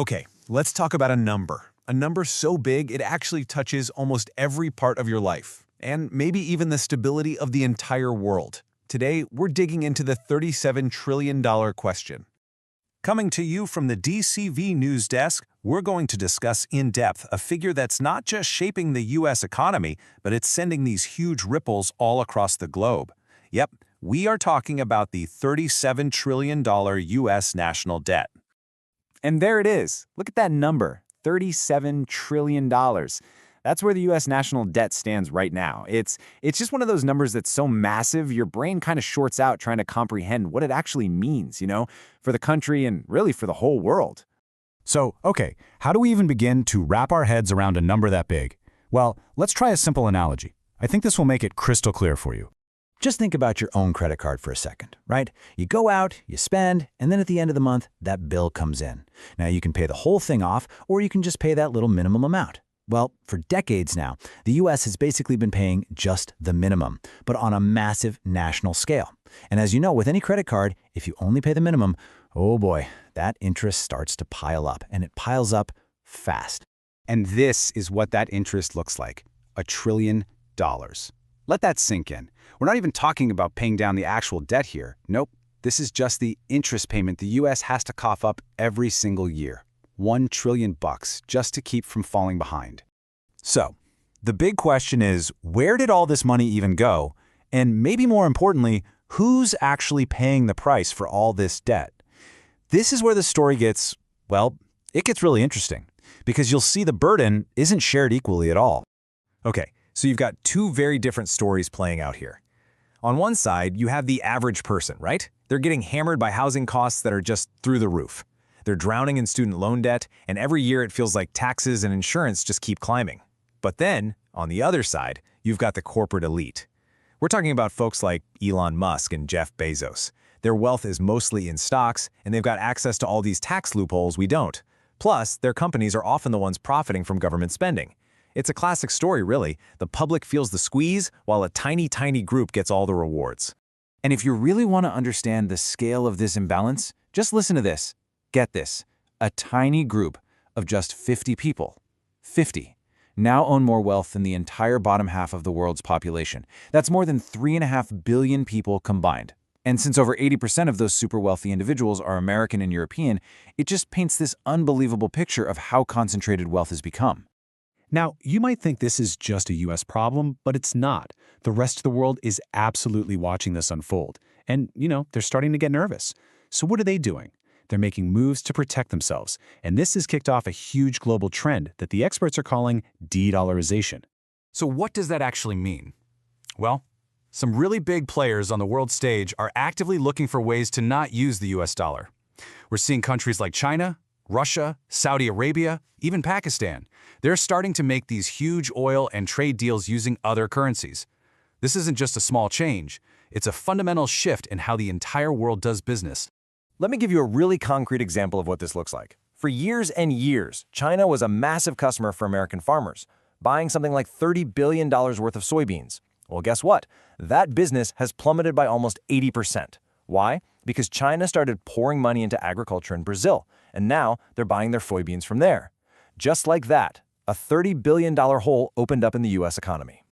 Okay, let's talk about a number. A number so big it actually touches almost every part of your life, and maybe even the stability of the entire world. Today, we're digging into the $37 trillion question. Coming to you from the DCV News Desk, we're going to discuss in depth a figure that's not just shaping the U.S. economy, but it's sending these huge ripples all across the globe. Yep, we are talking about the $37 trillion U.S. national debt. And there it is. Look at that number, $37 trillion. That's where the U.S. national debt stands right now. It's just one of those numbers that's so massive, your brain kind of shorts out trying to comprehend what it actually means, for the country and really for the whole world. So, okay, how do we even begin to wrap our heads around a number that big? Well, let's try a simple analogy. I think this will make it crystal clear for you. Just think about your own credit card for a second, right? You go out, you spend, and then at the end of the month, that bill comes in. Now you can pay the whole thing off, or you can just pay that little minimum amount. Well, for decades now, the U.S. has basically been paying just the minimum, but on a massive national scale. And as you know, with any credit card, if you only pay the minimum, oh boy, that interest starts to pile up, and it piles up fast. And this is what that interest looks like, $1 trillion. Let that sink in. We're not even talking about paying down the actual debt here. Nope, this is just the interest payment the U.S. has to cough up every single year. $1 trillion just to keep from falling behind. So, the big question is, where did all this money even go? And maybe more importantly, who's actually paying the price for all this debt? This is where the story gets, well, it gets really interesting, because you'll see the burden isn't shared equally at all. Okay, so you've got two very different stories playing out here. On one side, you have the average person, right? They're getting hammered by housing costs that are just through the roof. They're drowning in student loan debt, and every year it feels like taxes and insurance just keep climbing. But then, on the other side, you've got the corporate elite. We're talking about folks like Elon Musk and Jeff Bezos. Their wealth is mostly in stocks, and they've got access to all these tax loopholes we don't. Plus, their companies are often the ones profiting from government spending. It's a classic story, really. The public feels the squeeze, while a tiny, tiny group gets all the rewards. And if you really want to understand the scale of this imbalance, just listen to this. Get this. A tiny group of just 50 people, 50, now own more wealth than the entire bottom half of the world's population. That's more than 3.5 billion people combined. And since over 80% of those super wealthy individuals are American and European, it just paints this unbelievable picture of how concentrated wealth has become. Now, you might think this is just a U.S. problem, but it's not. The rest of the world is absolutely watching this unfold. And, they're starting to get nervous. So what are they doing? They're making moves to protect themselves. And this has kicked off a huge global trend that the experts are calling de-dollarization. So what does that actually mean? Well, some really big players on the world stage are actively looking for ways to not use the U.S. dollar. We're seeing countries like China, Russia, Saudi Arabia, even Pakistan. They're starting to make these huge oil and trade deals using other currencies. This isn't just a small change. It's a fundamental shift in how the entire world does business. Let me give you a really concrete example of what this looks like. For years and years, China was a massive customer for American farmers, buying something like $30 billion worth of soybeans. Well, guess what? That business has plummeted by almost 80%. Why? Because China started pouring money into agriculture in Brazil, and now they're buying their soybeans from there. Just like that, a $30 billion hole opened up in the U.S. economy.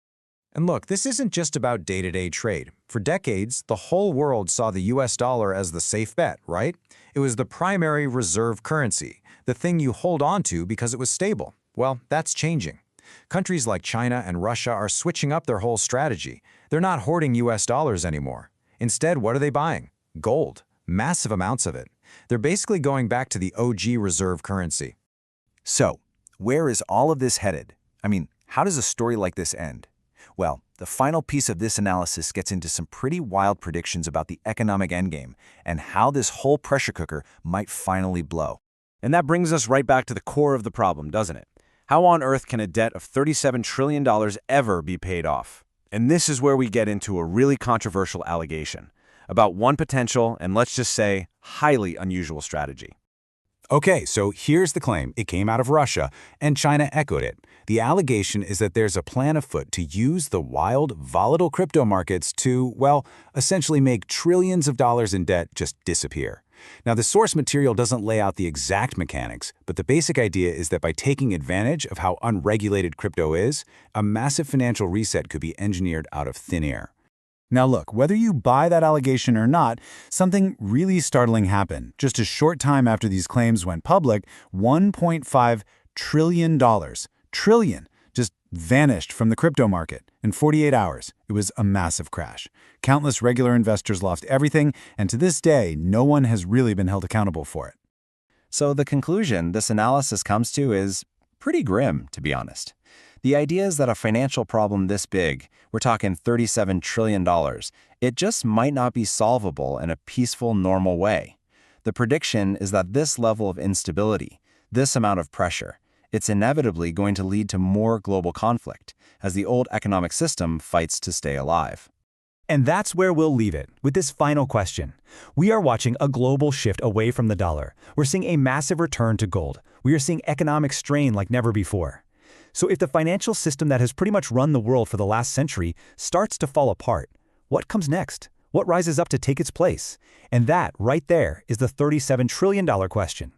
And look, this isn't just about day-to-day trade. For decades, the whole world saw the U.S. dollar as the safe bet, right? It was the primary reserve currency, the thing you hold on to because it was stable. Well, that's changing. Countries like China and Russia are switching up their whole strategy. They're not hoarding U.S. dollars anymore. Instead, what are they buying? Gold. Massive amounts of it. They're basically going back to the OG reserve currency. So, where is all of this headed? I mean, how does a story like this end? Well, the final piece of this analysis gets into some pretty wild predictions about the economic endgame and how this whole pressure cooker might finally blow. And that brings us right back to the core of the problem, doesn't it? How on earth can a debt of $37 trillion ever be paid off? And this is where we get into a really controversial allegation about one potential and, let's just say, highly unusual strategy. Okay, so here's the claim. It came out of Russia, and China echoed it. The allegation is that there's a plan afoot to use the wild, volatile crypto markets to, well, essentially make trillions of dollars in debt just disappear. Now, the source material doesn't lay out the exact mechanics, but the basic idea is that by taking advantage of how unregulated crypto is, a massive financial reset could be engineered out of thin air. Now look, whether you buy that allegation or not, something really startling happened. Just a short time after these claims went public, $1.5 trillion, just vanished from the crypto market. In 48 hours, it was a massive crash. Countless regular investors lost everything, and to this day, no one has really been held accountable for it. So the conclusion this analysis comes to is pretty grim, to be honest. The idea is that a financial problem this big, we're talking $37 trillion, it just might not be solvable in a peaceful, normal way. The prediction is that this level of instability, this amount of pressure, it's inevitably going to lead to more global conflict as the old economic system fights to stay alive. And that's where we'll leave it, with this final question. We are watching a global shift away from the dollar. We're seeing a massive return to gold. We are seeing economic strain like never before. So if the financial system that has pretty much run the world for the last century starts to fall apart, what comes next? What rises up to take its place? And that, right there, is the $37 trillion question.